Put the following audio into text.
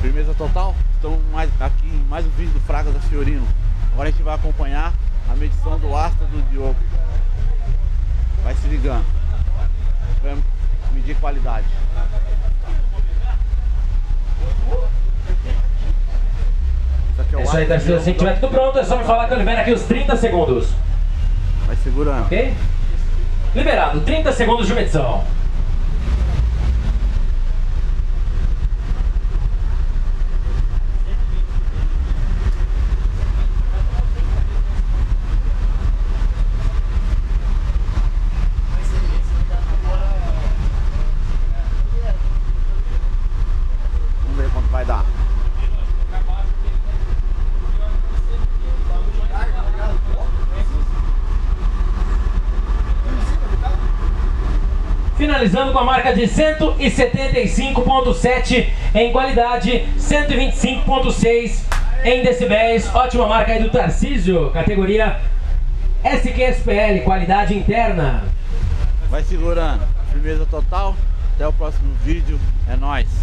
Firmeza total? Estamos aqui em mais um vídeo do Fragas da Fiorino. Agora a gente vai acompanhar a medição do Astra do Diogo. Vai se ligando. Vamos medir qualidade. É isso aí, Tarcísio. Assim que tiver tudo pronto, é só me falar que eu libero aqui os 30 segundos. Vai segurando. Ok? Liberado, 30 segundos de medição. Vamos ver quanto vai dar. Finalizando com a marca de 175.7 em qualidade, 125.6 em decibéis. Ótima marca aí do Tarcísio, categoria SQSPL, qualidade interna. Vai segurando. Firmeza total. Até o próximo vídeo. É nóis.